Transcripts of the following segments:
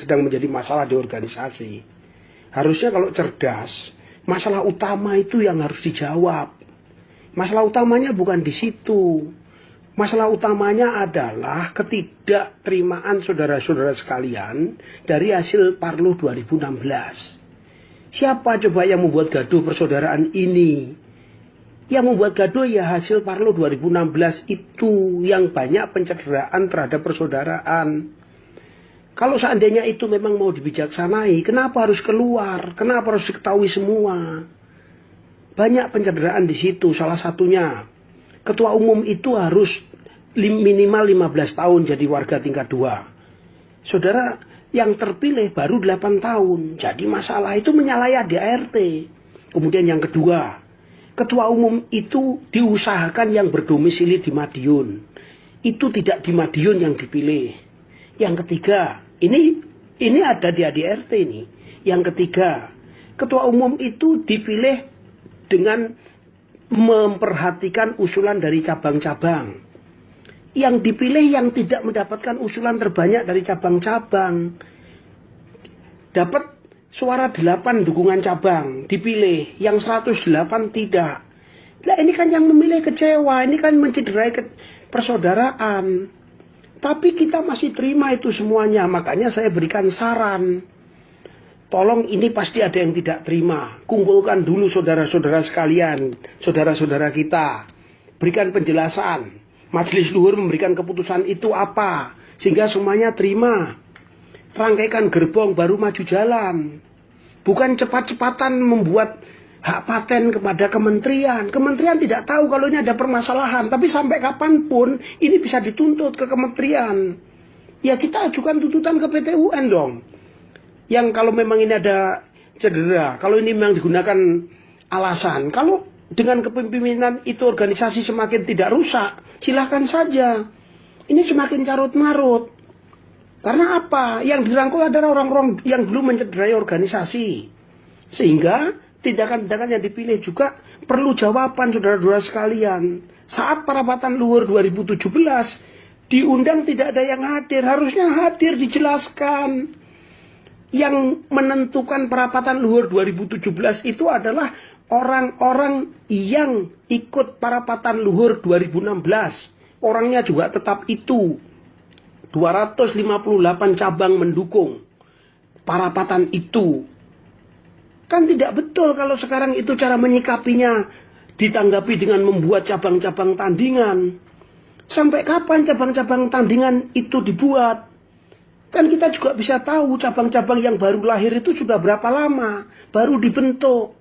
sedang menjadi masalah di organisasi. Harusnya kalau cerdas, masalah utama itu yang harus dijawab. Masalah utamanya bukan di situ. Masalah utamanya adalah ketidakterimaan saudara-saudara sekalian dari hasil Parlu 2016. Siapa coba yang membuat gaduh persaudaraan ini? Yang membuat gaduh ya hasil Parlu 2016 itu yang banyak pencederaan terhadap persaudaraan. Kalau seandainya itu memang mau dibijaksanai, kenapa harus keluar? Kenapa harus diketahui semua? Banyak pencederaan di situ, salah satunya. Ketua umum itu harus minimal 15 tahun jadi warga tingkat 2. Saudara yang terpilih baru 8 tahun. Jadi masalah itu menyalahi ADART. Kemudian yang kedua, ketua umum itu diusahakan yang berdomisili di Madiun. Itu tidak di Madiun yang dipilih. Yang ketiga, ini ada di ADART ini. Yang ketiga, ketua umum itu dipilih dengan memperhatikan usulan dari cabang-cabang. Yang dipilih yang tidak mendapatkan usulan terbanyak dari cabang-cabang. Dapat suara 8 dukungan cabang dipilih, yang 108 tidak. Nah ini kan yang memilih kecewa, ini kan mencederai persaudaraan. Tapi kita masih terima itu semuanya, makanya saya berikan saran. Tolong ini pasti ada yang tidak terima. Kumpulkan dulu saudara-saudara sekalian, saudara-saudara kita. Berikan penjelasan. Majelis Luhur memberikan keputusan itu apa, sehingga semuanya terima. Rangkaikan gerbong baru maju jalan. Bukan cepat-cepatan membuat hak paten kepada kementerian. Kementerian tidak tahu kalau ini ada permasalahan. Tapi sampai kapanpun ini bisa dituntut ke kementerian. Ya kita ajukan tuntutan ke PT UN dong. Yang kalau memang ini ada cedera, kalau ini memang digunakan alasan. Kalau dengan kepemimpinan itu organisasi semakin tidak rusak, silahkan saja. Ini semakin carut-marut. Karena apa? Yang dirangkul adalah orang-orang yang dulu mencederai organisasi. Sehingga tindakan-tindakan yang dipilih juga perlu jawaban saudara-saudara sekalian. Saat perapatan luhur 2017, diundang tidak ada yang hadir. Harusnya hadir dijelaskan. Yang menentukan perapatan luhur 2017 itu adalah orang-orang yang ikut perapatan luhur 2016. Orangnya juga tetap itu. 258 cabang mendukung perapatan itu. Kan tidak betul kalau sekarang itu cara menyikapinya ditanggapi dengan membuat cabang-cabang tandingan. Sampai kapan cabang-cabang tandingan itu dibuat? Kan kita juga bisa tahu cabang-cabang yang baru lahir itu sudah berapa lama, baru dibentuk.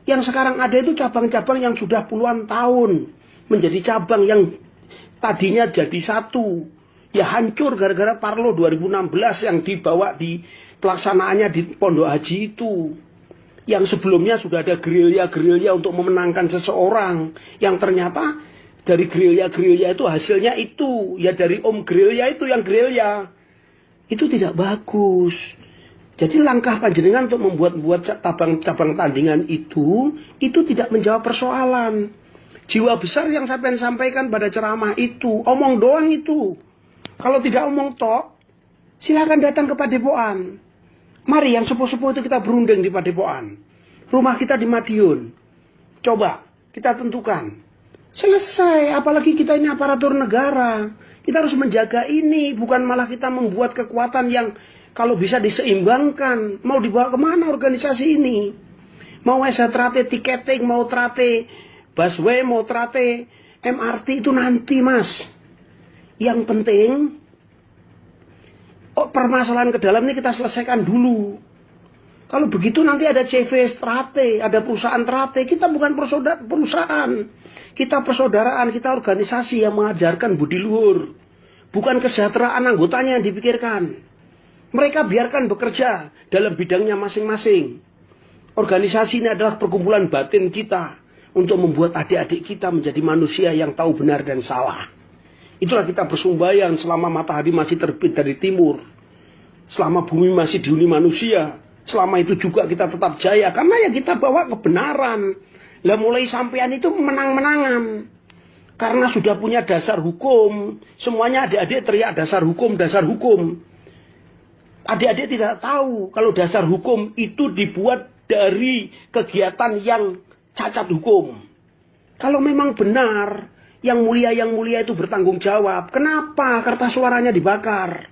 Yang sekarang ada itu cabang-cabang yang sudah puluhan tahun menjadi cabang yang tadinya jadi satu. Ya hancur gara-gara Parlo 2016 yang dibawa di pelaksanaannya di Pondok Haji itu. Yang sebelumnya sudah ada gerilya-gerilya untuk memenangkan seseorang. Yang ternyata dari gerilya-gerilya itu hasilnya itu. Ya dari om gerilya itu yang gerilya. Itu tidak bagus. Jadi langkah panjenengan untuk membuat cabang-cabang tandingan itu tidak menjawab persoalan. Jiwa besar yang saya sampaikan pada ceramah itu, omong doang itu. Kalau tidak omong tok, silakan datang ke Padepokan. Mari yang sepuh-sepuh itu kita berunding di Padepokan. Rumah kita di Madiun. Coba kita tentukan. Selesai, apalagi kita ini aparatur negara. Kita harus menjaga ini, bukan malah kita membuat kekuatan yang kalau bisa diseimbangkan. Mau dibawa kemana organisasi ini? Mau trate tiketing, mau trate busway, mau trate MRT itu nanti mas. Yang penting, permasalahan ke dalam ini kita selesaikan dulu. Kalau begitu nanti ada CV Strate, ada perusahaan Trate. Kita bukan perusahaan. Kita persaudaraan, kita organisasi yang mengajarkan budi luhur. Bukan kesejahteraan anggotanya yang dipikirkan. Mereka biarkan bekerja dalam bidangnya masing-masing. Organisasi ini adalah perkumpulan batin kita untuk membuat adik-adik kita menjadi manusia yang tahu benar dan salah. Itulah kita bersumbayang selama matahari masih terbit dari timur. Selama bumi masih dihuni manusia. Selama itu juga kita tetap jaya. Karena yang kita bawa kebenaran. Lah mulai sampean itu menang-menangan. Karena sudah punya dasar hukum. Semuanya adik-adik teriak dasar hukum, dasar hukum. Adik-adik tidak tahu kalau dasar hukum itu dibuat dari kegiatan yang cacat hukum. Kalau memang benar yang mulia itu bertanggung jawab, kenapa kertas suaranya dibakar?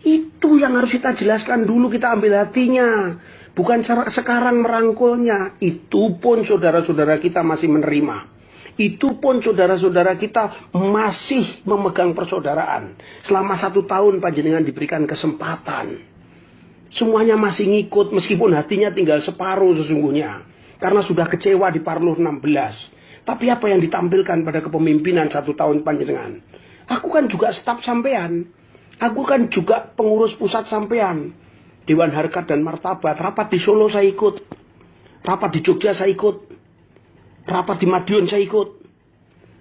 Itu yang harus kita jelaskan dulu, kita ambil hatinya. Bukan sekarang merangkulnya. Itu pun saudara-saudara kita masih menerima. Itu pun saudara-saudara kita masih memegang persaudaraan. Selama 1 tahun panjenengan diberikan kesempatan. Semuanya masih ngikut meskipun hatinya tinggal separuh sesungguhnya. Karena sudah kecewa di Parluh 16. Tapi apa yang ditampilkan pada kepemimpinan 1 tahun panjenengan? Aku kan juga staf sampean. Aku kan juga pengurus pusat sampean. Dewan Harkat dan Martabat. Rapat di Solo saya ikut. Rapat di Jogja saya ikut. Rapat di Madiun saya ikut.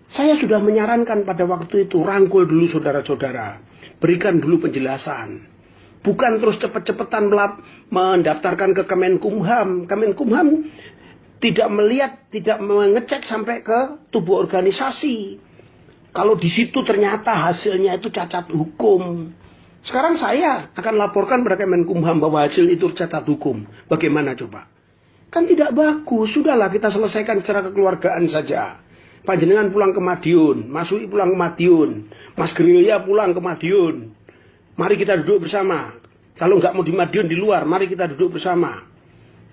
Saya sudah menyarankan pada waktu itu, rangkul dulu saudara-saudara. Berikan dulu penjelasan. Bukan terus cepet-cepetan mendaftarkan ke Kemenkumham. Kemenkumham tidak melihat, tidak mengecek sampai ke tubuh organisasi. Kalau di situ ternyata hasilnya itu cacat hukum. Sekarang saya akan laporkan pada Kemenkumham bahwa hasil itu cacat hukum. Bagaimana coba? Kan tidak bagus. Sudahlah kita selesaikan secara kekeluargaan saja. Panjenengan pulang ke Madiun. Mas Ui pulang ke Madiun. Mas Gerilya pulang ke Madiun. Mari kita duduk bersama. Kalau nggak mau di Madiun di luar, mari kita duduk bersama.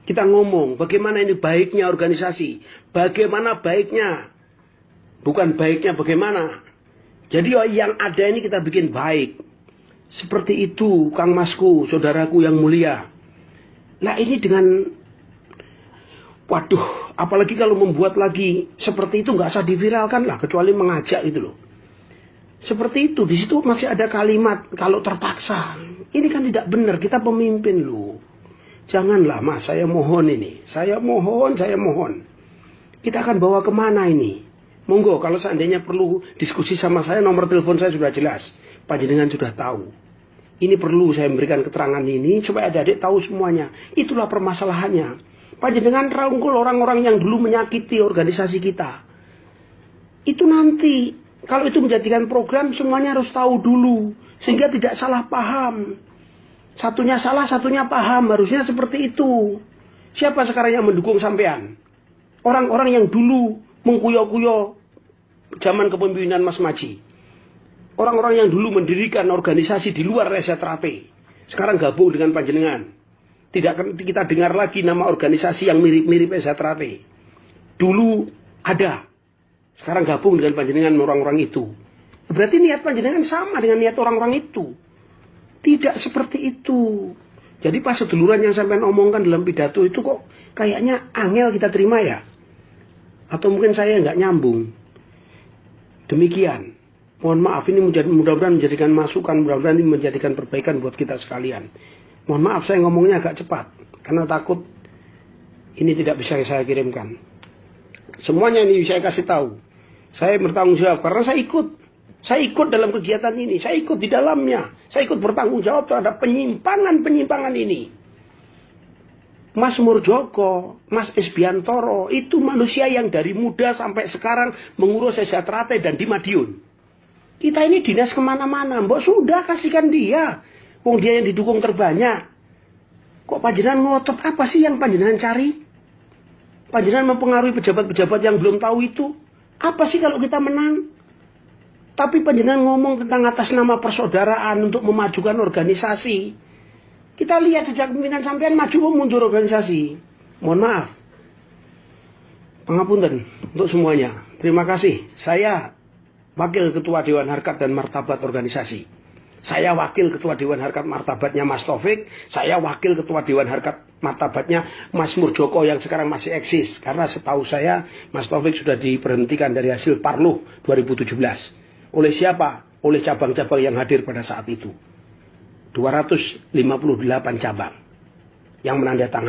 Kita ngomong bagaimana ini baiknya organisasi. Bagaimana baiknya. Bukan baiknya bagaimana. Jadi yang ada ini kita bikin baik. Seperti itu Kang Masku, saudaraku yang mulia. Nah ini dengan, waduh, apalagi kalau membuat lagi seperti itu nggak usah diviralkan lah, kecuali mengajak itu loh. Seperti itu, di situ masih ada kalimat kalau terpaksa. Ini kan tidak benar, kita pemimpin loh. Janganlah Mas, saya mohon ini, saya mohon. Kita akan bawa kemana ini? Monggo, kalau seandainya perlu diskusi sama saya, nomor telepon saya sudah jelas. Panjenengan sudah tahu. Ini perlu saya memberikan keterangan ini supaya adik-adik tahu semuanya. Itulah permasalahannya. Panjenengan rangkul orang-orang yang dulu menyakiti organisasi kita. Itu nanti, kalau itu menjadikan program, semuanya harus tahu dulu. Sehingga tidak salah paham. Satunya salah, satunya paham. Harusnya seperti itu. Siapa sekarang yang mendukung sampean? Orang-orang yang dulu mengkuyo-kuyo zaman kepemimpinan Mas Maji. Orang-orang yang dulu mendirikan organisasi di luar Resetrate. Sekarang gabung dengan panjenengan. Tidak kita dengar lagi nama organisasi yang mirip-mirip Resetrate. Dulu ada. Sekarang gabung dengan panjenengan orang-orang itu. Berarti niat panjenengan sama dengan niat orang-orang itu. Tidak seperti itu. Jadi pas seduluran yang sampai omongkan dalam pidato itu kok kayaknya angel kita terima ya. Atau mungkin saya nggak nyambung. Demikian. Mohon maaf, ini mudah-mudahan menjadikan masukan, mudah-mudahan ini menjadikan perbaikan buat kita sekalian. Mohon maaf saya ngomongnya agak cepat, karena takut ini tidak bisa saya kirimkan. Semuanya ini saya kasih tahu. Saya bertanggung jawab, karena saya ikut dalam kegiatan ini, saya ikut di dalamnya. Saya ikut bertanggung jawab terhadap penyimpangan ini. Mas Murjoko, Mas Esbiantoro, itu manusia yang dari muda sampai sekarang mengurus Resetrate dan di Madiun. Kita ini dinas kemana-mana, mbok sudah kasihkan dia. Wong dia yang didukung terbanyak. Kok panjenengan ngotot, apa sih yang panjenengan cari? Panjenengan mempengaruhi pejabat-pejabat yang belum tahu itu. Apa sih kalau kita menang? Tapi panjenengan ngomong tentang atas nama persaudaraan untuk memajukan organisasi. Kita lihat sejak pimpinan sampean maju mundur organisasi. Mohon maaf. Pangapunten untuk semuanya. Terima kasih. Saya Wakil Ketua Dewan Harkat dan Martabat Organisasi. Saya Wakil Ketua Dewan Harkat Martabatnya Mas Taufik. Saya Wakil Ketua Dewan Harkat Martabatnya Mas Murjoko yang sekarang masih eksis. Karena setahu saya Mas Taufik sudah diberhentikan dari hasil Parluh 2017. Oleh siapa? Oleh cabang-cabang yang hadir pada saat itu. 258 cabang yang menandatangani.